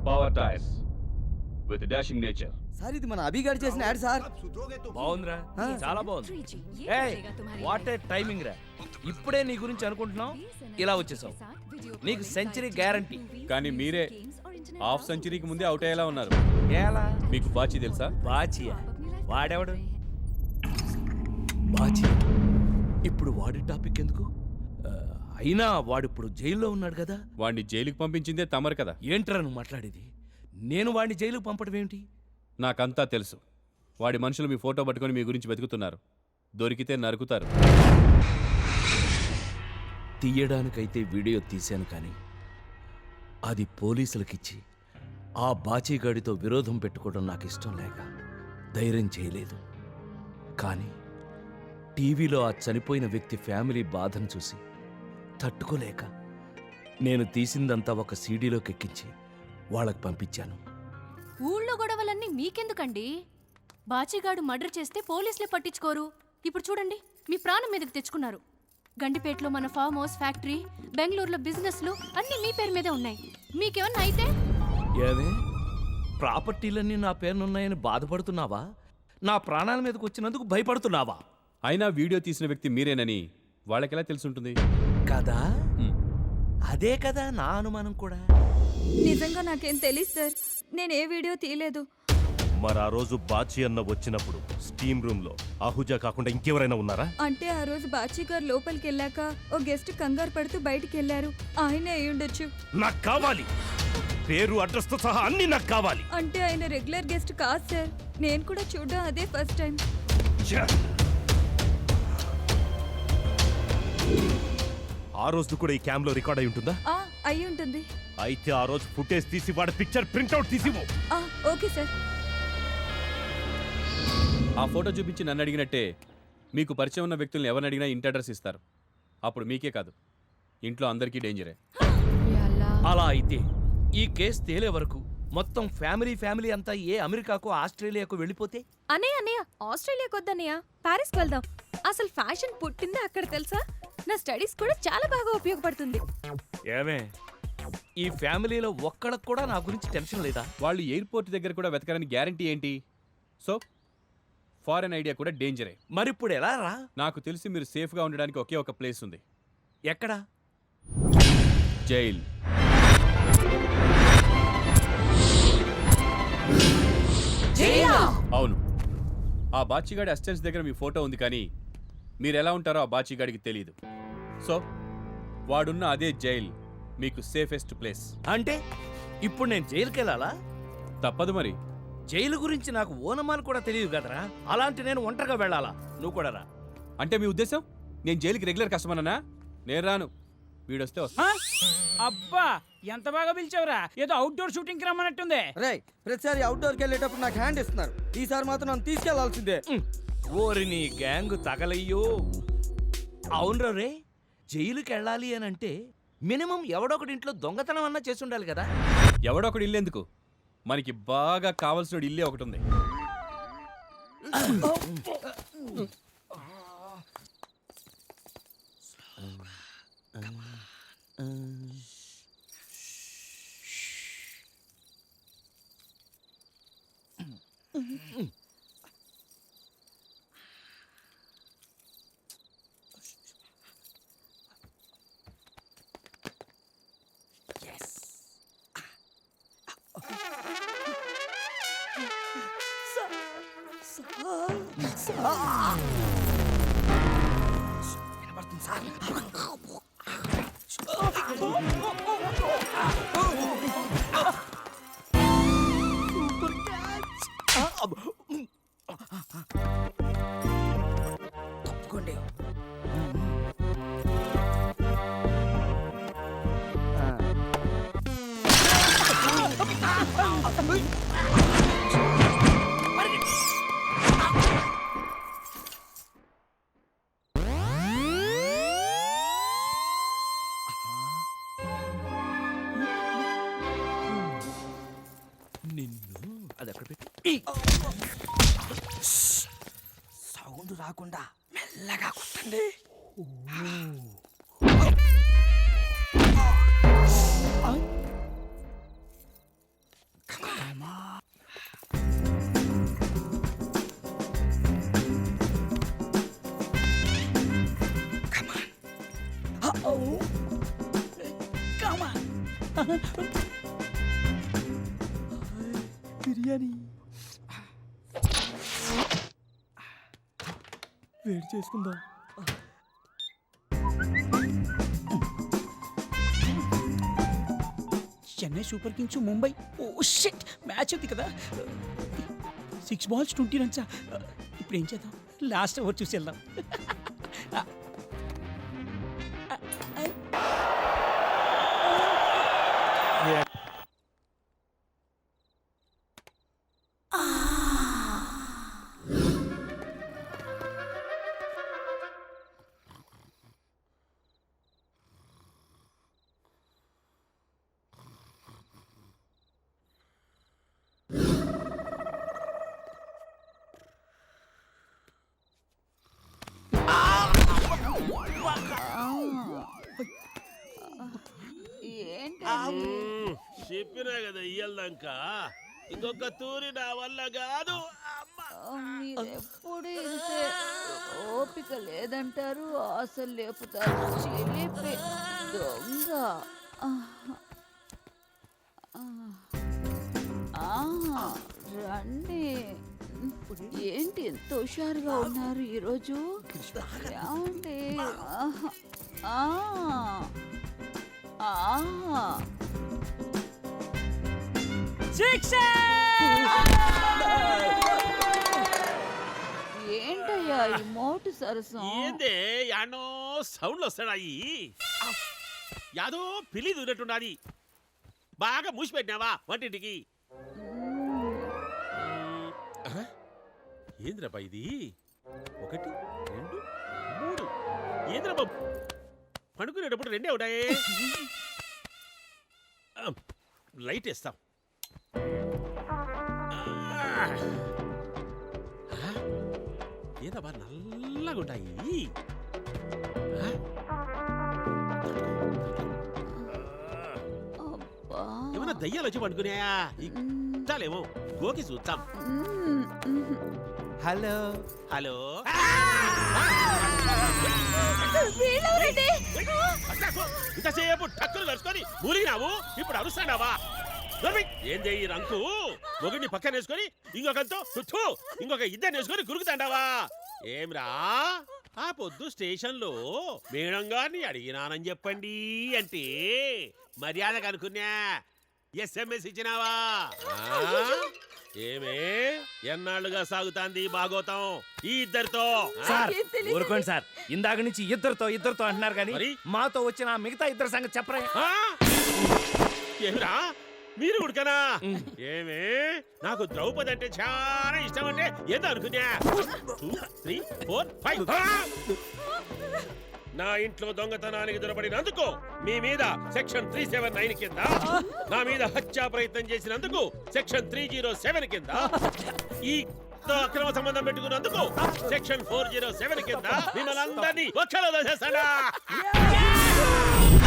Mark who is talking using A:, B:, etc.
A: Power tyres with dashing nature.
B: Sir ఇది మన అభిగాడు చేసిన యాడ్ సార్.
C: బాగుందిరా, చాలా బాగుంది. ఏయ్ వాట్ ఏ టైమింగ్ రా, ఇప్పుడే నీ గురించి అనుకుంటున్నావు, ఇలా వచ్చేసావు. నీకు సెంచరీ గ్యారంటీ.
A: కానీ మీరే హాఫ్ సెంచరీకి ముందే అవుట్ అయ్యేలా ఉన్నారు.
C: ఎలా?
A: మీకు బాచి తెలుసా?
C: బాచియా? వాడెవడు బాచి? ఇప్పుడు వాడి టాపిక్ ఎందుకు? అయినా వాడిప్పుడు జైల్లో ఉన్నాడు కదా.
A: వాడిని జైలుకి పంపించిందే తమరు కదా.
C: ఏంట్రా నువ్వు మాట్లాడేది? నేను వాడిని జైలుకు పంపడం ఏమిటి?
A: నాకంతా తెలుసు. వాడి మనుషులు మీ ఫోటో పట్టుకొని మీ గురించి వెతుకుతున్నారు. దొరికితే నరుకుతారు.
C: తీయడానికైతే వీడియో తీశాను, కానీ అది పోలీసులకిచ్చి ఆ బాచీగాడితో విరోధం పెట్టుకోవడం నాకు ఇష్టం లేక ధైర్యం చేయలేదు. కానీ టీవీలో ఆ చనిపోయిన వ్యక్తి ఫ్యామిలీ బాధను చూసి తట్టుకోలేక నేను తీసిందంతా ఒక సీడీలోకి ఎక్కించి వాళ్ళకి పంపించాను.
D: ఊళ్ళో గొడవలన్నీ మీకెందుకండి? బాచిగాడు మర్డర్ చేస్తే పోలీసులే పట్టించుకోరు. ఇప్పుడు చూడండి, మీ ప్రాణం మీదకి తెచ్చుకున్నారు. గండిపేటలో మన ఫామ్ హౌస్, ఫ్యాక్టరీ, బెంగళూరులో బిజినెస్లు అన్నీ మీ పేరు మీదే ఉన్నాయి. మీకేమన్నా అయితే?
C: ఏవే, ప్రాపర్టీలన్నీ నా పేరునున్నాయని బాధపడుతున్నావా? నా ప్రాణాల మీదకి వచ్చినందుకు భయపడుతున్నావా?
A: అయినా వీడియో తీసిన వ్యక్తి మీరేనని వాళ్ళకెలా తెలుసుంటుంది
C: కదా? అదే కదా నా అనుమానం కూడా.
E: నిజంగా నాకేం తెలియదు సార్, నేను ఏ వీడియో తీయలేదు.
F: మరి ఆ రోజు బాచి అన్న వచ్చినప్పుడు స్టీమ్ రూమ్ లో ఆహుజా కాకుండా ఇంకెవరైనా ఉన్నారా?
E: అంటే ఆ రోజు బాచి గారు లోపలికి వెళ్ళాక ఓ గెస్ట్ కంగారు పడుతూ బయటికి వెళ్ళారు. ఆయనే అయి ఉండొచ్చు.
F: నాకు కావాలి, పేరు అడ్రస్ తో సహా అన్ని నాకు కావాలి.
E: అంటే ఆయన రెగ్యులర్ గెస్ట్ కాదు సార్, నేను కూడా చూడడం అదే ఫస్ట్ టైం.
F: ఆ రోజు కూడా ఈ క్యామ్ లో రికార్డ్ అయి ఉంటుందా?
E: అయి ఉంటుంది.
F: అయితే ఆ రోజు ఫుటేజ్ తీసి వాడి పిక్చర్ ప్రింట్అవుట్ తీసి.
E: Okay sir.
A: ఆ ఫోటో చూపించి నన్ను అడిగినట్టే మీకు పరిచయం ఉన్న వ్యక్తులను ఎవరిని అడిగినా ఇంటి అడ్రస్ ఇస్తారు. అప్పుడు మీకే కాదు, ఇంట్లో అందరికీ డేంజరే.
C: అలా అయితే ఈ కేసు తేలే వరకు మొత్తం ఫ్యామిలీ అంతా ఏ అమెరికాకు, ఆస్ట్రేలియాకు వెళ్ళిపోతే?
E: అన్నయ్య ఆస్ట్రేలియాకి వద్దన్నయ్య, ప్యారిస్కి వెళ్దాం. అసలు ఫ్యాషన్ పుట్టిందే అక్కడ తెలుసా? నా స్టడీస్ కూడా చాలా బాగా ఉపయోగపడుతుంది.
C: ఏమే, ఈ ఫ్యామిలీలో ఒక్కడికి కూడా నా గురించి టెన్షన్ లేదా?
A: వాళ్ళు ఎయిర్పోర్ట్ దగ్గర కూడా వెతకరని గ్యారంటీ ఏంటి? సో ఫారెన్ ఐడియా కూడా డేంజరే.
C: మరిప్పుడు ఎలా రా?
A: నాకు తెలిసి మీరు సేఫ్గా ఉండడానికి ఒకే ఒక ప్లేస్ ఉంది.
C: ఎక్కడా?
A: జైల్. అవును, ఆ బాచిగాడి అసిస్టెంట్స్ దగ్గర మీ ఫోటో ఉంది, కానీ మీరు ఎలా ఉంటారో ఆ బాచిగాడికి తెలియదు. సో వాడున్న అదే జైల్ మీకు సేఫెస్ట్ ప్లేస్.
C: అంటే ఇప్పుడు నేను జైలుకి వెళ్ళాలా?
A: తప్పదు మరి.
C: జైలు గురించి నాకు ఓనమాలు కూడా తెలియదు కదరా. అలాంటి నేను ఒంటరిగా వెళ్ళాలా? నువ్వు కూడా రా.
A: అంటే మీ ఉద్దేశం నేను జైలుకి రెగ్యులర్ కస్టమర్నా? నేను రాను, వీడొస్తే వస్తా.
G: అబ్బా ఎంత బాగా పిలిచావురా, ఏదో అవుట్డోర్ షూటింగ్ కి రమ్మన్నట్టుంది.
B: రే, ప్రతిసారి అవుట్డోర్కి వెళ్ళేటప్పుడు నాకు హ్యాండ్ ఇస్తున్నారు, ఈసారి మాత్రం నన్ను తీసుకెళ్లాల్సిందే.
C: ఓరి నీ గ్యాంగ్ తగలయ్యో. అవునరా రే, జైలుకి వెళ్ళాలి అని అంటే మినిమం ఎవడొకటి ఇంట్లో దొంగతనం అన్నా చేసి ఉండాలి కదా.
A: ఎవడొకటి ఇల్లు ఎందుకు, మనకి బాగా కావాల్సిన ఇల్లే ఒకటి ఉంది.
B: తప్పుకోండి.
C: నిన్ను అది అక్కడ పెట్టి
B: సౌండ్ రాకుండా మెల్లగా కొట్టండి. బిర్యానీ వేడి చేసుకుందాం.
G: Chennai super kings Mumbai. Oh shit, match ఉంది కదా. 6 balls 20 runs. ఇప్పుడు ఏం చేద్దాం? లాస్ట్ ఓవర్ చూసి వెళ్దాం.
H: చెప్పినా కదా ఇయ్యల్దాక ఇంకొక తూరి నా వల్ల కాదు.
I: మీరెప్పుడు ఇంతే ఓపిక లేదంటారు, అసలు లేపుతారు. చిలిపి దొంగ. రండి. ఏంటి ఎంత హుషారుగా ఉన్నారు ఈరోజు? ఏమండి? ఏంటయ్యా ఈ మోటు సరసం?
H: ఏందే యానో సౌండ్లు వస్తాయి. యాదో పిలి దూరట్టున్నది. బాగా మూసిపెట్టినావా వంటింటికి? ఏంద్రబ్బా ఇది? 1 2 3. ఏంద్రబ్బా పడుకునేటప్పుడు 2 ఉంటాయి. లైట్ వేస్తాం. ఏదబ్బా నల్లగా ఉంటాయి. ఏమన్నా దయ్యాలు వచ్చి పండుకున్నాయా? ఇట్టాలేమో గోకి చూస్తాం.
C: హలో
H: హలో, ఇంతసేపు టక్కులు కలుసుకొని మూలిగినావు, ఇప్పుడు అరుస్తాడావా? ఏందే ఈ రంకు? ఒకరిని పక్కన వేసుకొని ఇంకొక ఇద్దరు వేసుకొని గురుకుతాండావా? ఏమ్రా, ఆ పొద్దు స్టేషన్లో మేడం గారిని అడిగినానని చెప్పండి అంటే మర్యాద కనుకున్నా SMS ఇచ్చినావా? ఏమే ఎన్నాళ్ళుగా సాగుతాంది భాగోతం ఈ ఇద్దరితో?
C: సార్ ఊరుకోండి సార్, ఇందాక నుంచి ఇద్దరితో అంటున్నారు కానీ
H: మరి?
C: మాతో వచ్చిన మిగతా ఇద్దరు సంగతి చెప్పరా?
H: ఏమిరా మీరు ఉడకనా? ఏమే నాకు ద్రౌపది అంటే చాలా ఇష్టం అంటే ఏదో అనుకున్నా. 2 3 4 5. నా ఇంట్లో దొంగతనానికి దొరబడినందుకు మీ మీద సెక్షన్ 379 కింద, నా మీద హత్యా ప్రయత్నం చేసినందుకు సెక్షన్ 307 కింద, ఈ అక్రమ సంబంధం పెట్టుకున్నందుకు సెక్షన్ 407 కింద మిమ్మల్ని అందరినీ ఒక్కలో దోసేస్తాడా?